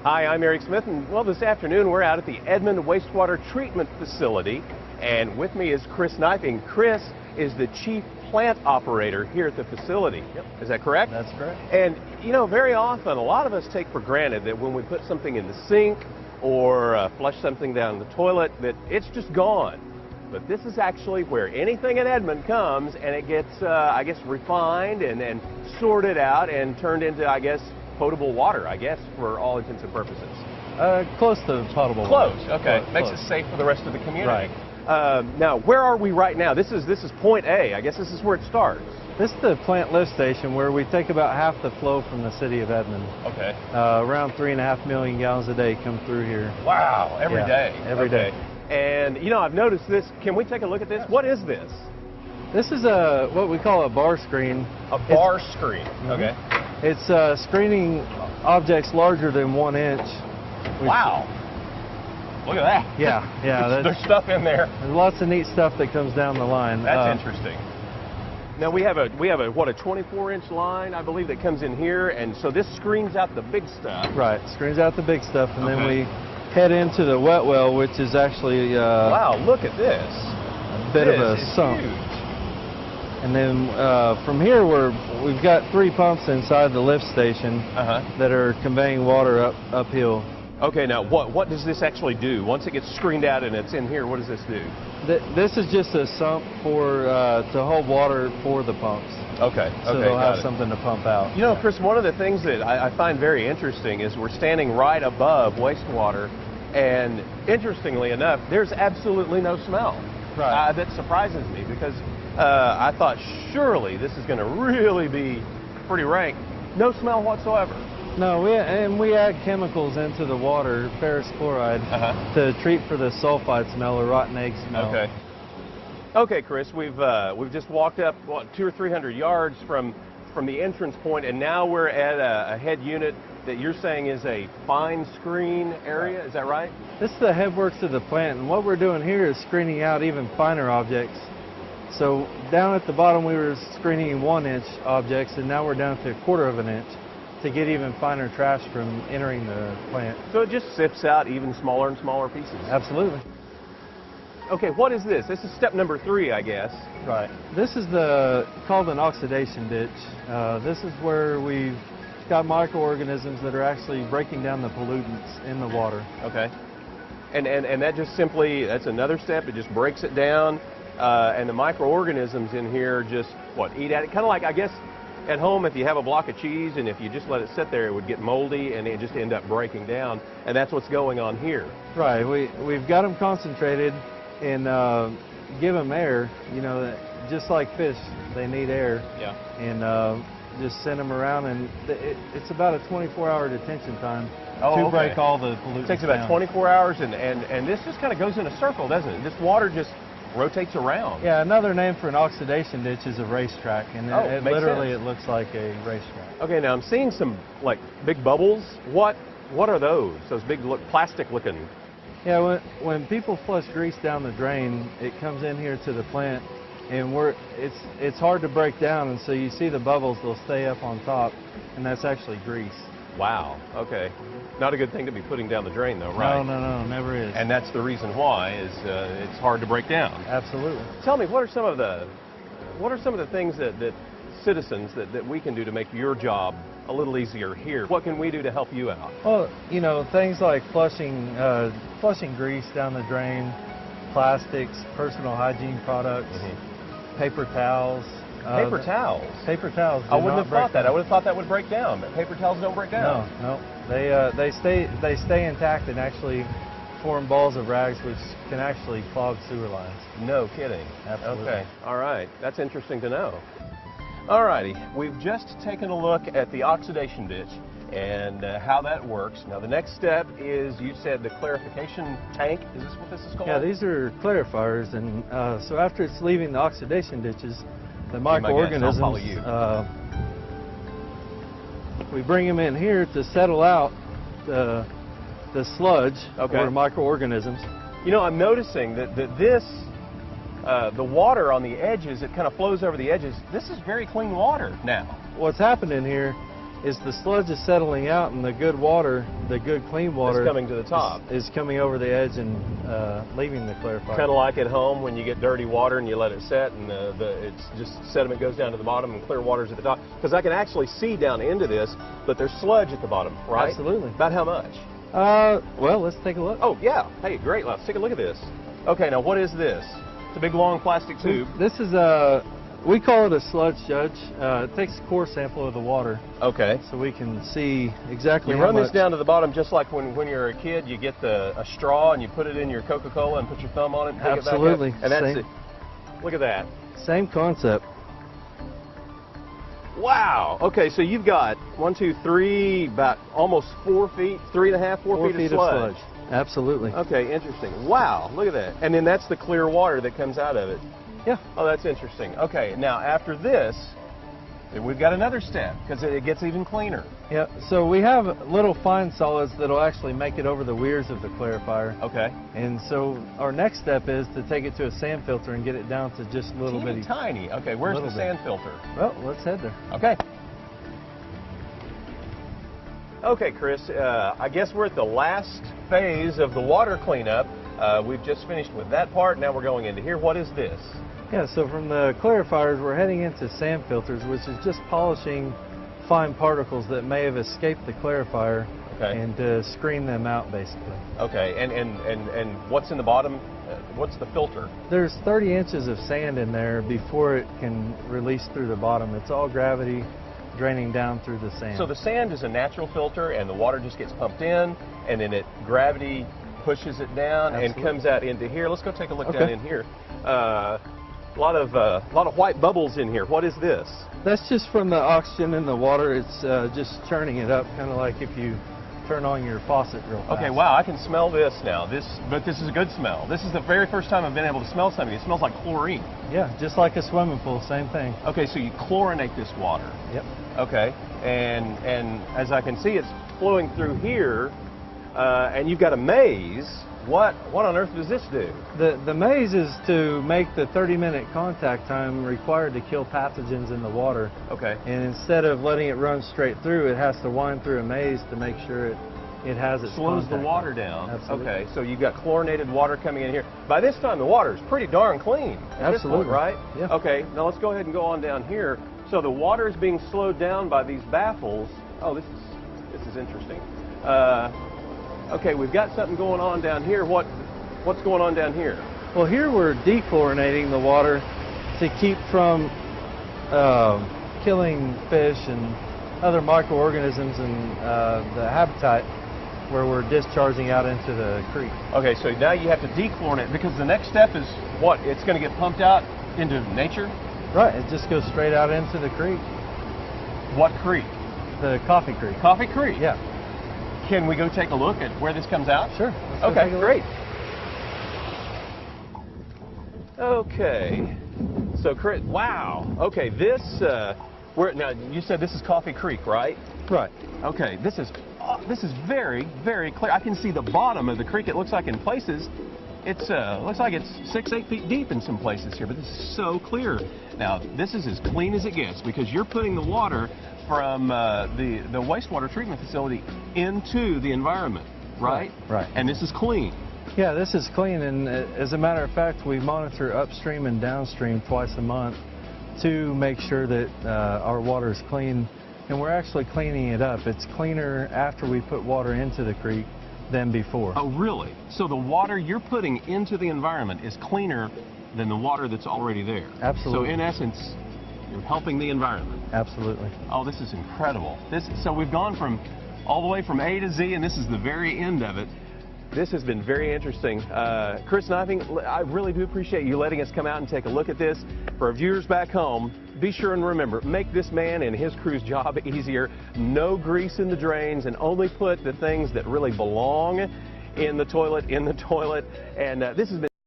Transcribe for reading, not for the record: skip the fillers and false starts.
Hi, I'm Eric Smith, and well, this afternoon we're out at the Edmond Wastewater Treatment Facility, and with me is Chris Knifing. Chris is the chief plant operator here at the facility. Yep. Is that correct? That's correct. And you know, very often a lot of us take for granted that when we put something in the sink or flush something down the toilet that it's just gone. But this is actually where anything in Edmond comes and it gets, I guess, refined and sorted out and turned into, I guess, potable water, I guess, for all intents and purposes. Close to potable Close, water. okay. Close. Makes it safe for the rest of the community. Right. Now, where are we right now? This is point A. I guess this is where it starts. This is the plant lift station where we take about half the flow from the city of Edmond. Okay. Around 3.5 million gallons a day come through here. Wow, every day. Every day. And, you know, I've noticed this. Can we take a look at this? What is this? This is what we call a bar screen. A bar screen. Okay. It's screening objects larger than 1 inch. Wow. Look at that. Yeah. There's stuff in there. There's lots of neat stuff that comes down the line. That's interesting. Now we have a 24-inch line, I believe, that comes in here, and so this screens out the big stuff. Right, screens out the big stuff, and then we head into the wet well, which is actually wow, look at this. A bit of a sump. Huge. And then from here, we've got 3 pumps inside the lift station that are conveying water uphill. Okay, now what does this actually do? Once it gets screened out and it's in here, what does this do? This is just a sump for to hold water for the pumps. Okay. So they'll have something to pump out. You know, Chris, one of the things that I find very interesting is we're standing right above wastewater, and interestingly enough, there's absolutely no smell. Right. That surprises me because I thought surely this is going to really be pretty rank. No smell whatsoever. No, we add chemicals into the water, ferrous chloride, to treat for the sulfide smell or rotten egg smell. Okay. Okay, Chris, we've just walked up 200 or 300 yards from the entrance point, and now we're at a head unit that you're saying is a fine screen area. Is that right? This is the headworks of the plant, and what we're doing here is screening out even finer objects. So down at the bottom we were screening 1-inch objects, and now we're down to 1/4 of an inch to get even finer trash from entering the plant. So it just sifts out even smaller and smaller pieces. Absolutely. Okay, what is this? This is step number 3, I guess. Right. This is called an oxidation ditch. This is where we've got microorganisms that are actually breaking down the pollutants in the water. Okay. And that just simply, that's another step. It just breaks it down, and the microorganisms in here just, eat at it? Kind of like, I guess, at home, if you have a block of cheese and if you just let it sit there, it would get moldy and it just end up breaking down, and that's what's going on here. Right. We've got them concentrated and give them air. You know, just like fish, they need air. Yeah. And just send them around, and it's about a 24-hour detention time to break all the pollutants. It takes about 24 hours, and this just kind of goes in a circle, doesn't it? This water just rotates around. Yeah, another name for an oxidation ditch is a racetrack, and it literally sense. It looks like a racetrack. Okay, now I'm seeing some like big bubbles. What are those? Those big plastic looking? Yeah, when people flush grease down the drain, it comes in here to the plant, and it's hard to break down, and so you see the bubbles, they'll stay up on top, and that's actually grease. Wow, okay. Not a good thing to be putting down the drain though, right? No, never is. And that's the reason why is it's hard to break down. Absolutely. Tell me, what are some of the things that citizens that we can do to make your job a little easier here? What can we do to help you out? Well, you know, things like flushing grease down the drain, plastics, personal hygiene products, paper towels. Paper towels? Paper towels. I wouldn't have thought that. I would have thought that would break down. But paper towels don't break down. No. They stay intact and actually form balls of rags, which can actually clog sewer lines. No kidding. Absolutely. Okay. All right. That's interesting to know. All righty. We've just taken a look at the oxidation ditch and how that works. Now the next step is, you said, the clarification tank. Is this what this is called? Yeah, these are clarifiers, and so after it's leaving the oxidation ditches, the microorganisms, we bring them in here to settle out the sludge or microorganisms. You know, I'm noticing that this, the water on the edges, it kind of flows over the edges. This is very clean water now. What's happening here is the sludge is settling out, and the good water, the good clean water, It's coming to the top. is coming over the edge and leaving the clarifier. Kind of like at home when you get dirty water and you let it set, and it's just sediment goes down to the bottom and clear water's at the top. Because I can actually see down into this, but there's sludge at the bottom, right? Absolutely. About how much? Well, let's take a look. Oh, yeah. Hey, great. Let's take a look at this. Okay, now what is this? It's a big, long plastic tube. This is we call it a sludge judge. It takes a core sample of the water. Okay. So we can see exactly You how run much. this down to the bottom just like when you're a kid, you get a straw and you put it in your Coca-Cola and put your thumb on it and pick Absolutely. it back up. And that's Same. it. Look at that. Same concept. Wow. Okay, so you've got 1, 2, 3, about almost 4 feet, 3.5, 4 feet of sludge. Absolutely. Okay, interesting. Wow, look at that. And then that's the clear water that comes out of it. Yeah. Oh, that's interesting. Okay, now after this, we've got another step because it gets even cleaner. Yeah. So we have little fine solids that'll actually make it over the weirs of the clarifier. Okay. And so our next step is to take it to a sand filter and get it down to just a little bitty. Tiny. Okay, where's the Little sand filter? Well, let's head there. Okay. Okay, Chris, I guess we're at the last phase of the water cleanup. We've just finished with that part. Now we're going into here. What is this? Yeah, so from the clarifiers, we're heading into sand filters, which is just polishing fine particles that may have escaped the clarifier. Okay. And to screen them out, basically. Okay, and what's in the bottom? What's the filter? There's 30 inches of sand in there before it can release through the bottom. It's all gravity draining down through the sand. So the sand is a natural filter, and the water just gets pumped in, and then gravity pushes it down. Absolutely. And comes out into here. Let's go take a look Okay. down in here. A lot of white bubbles in here. What is this? That's just from the oxygen in the water. It's just churning it up, kind of like if you turn on your faucet real fast. Okay, wow, I can smell this now. But this is a good smell. This is the very first time I've been able to smell something. It smells like chlorine. Yeah, just like a swimming pool, same thing. Okay, so you chlorinate this water. Yep. Okay, and as I can see, it's flowing through here, and you've got a maze. What on earth does this do? The maze is to make the 30-minute contact time required to kill pathogens in the water. Okay. And instead of letting it run straight through, it has to wind through a maze to make sure it has its Slows the contact water time. down. Absolutely. Okay, so you've got chlorinated water coming in here. By this time, the water is pretty darn clean. At this point, Absolutely. right? Yeah. Okay, now let's go ahead and go on down here. So the water is being slowed down by these baffles. Oh, this is interesting. Okay, we've got something going on down here. What's going on down here? Well, here we're dechlorinating the water to keep from killing fish and other microorganisms and the habitat where we're discharging out into the creek. Okay, so now you have to dechlorinate because the next step is what? It's going to get pumped out into nature? Right, it just goes straight out into the creek, What creek? the Coffee Creek. Coffee Creek. Yeah, Can we go take a look at where this comes out? sure. Let's go Okay, take a look. great. Okay, so Chris, wow. Okay, this now you said this is Coffee Creek, right? Right. Okay, this is very, very clear. I can see the bottom of the creek. It looks like in places, looks like it's 6, 8 feet deep in some places here, but this is so clear. Now, this is as clean as it gets because you're putting the water from the wastewater treatment facility into the environment, right? Right. And this is clean. Yeah, this is clean, and as a matter of fact, we monitor upstream and downstream twice a month to make sure that our water is clean, and we're actually cleaning it up. It's cleaner after we put water into the creek than before. Oh, really? So the water you're putting into the environment is cleaner than the water that's already there. Absolutely. So in essence, you're helping the environment. Absolutely. Oh, this is incredible. So we've gone from all the way from A to Z, and this is the very end of it. This has been very interesting. Chris Knifing, I really do appreciate you letting us come out and take a look at this. For our viewers back home, be sure and remember, make this man and his crew's job easier. No grease in the drains, and only put the things that really belong in the toilet. And this has been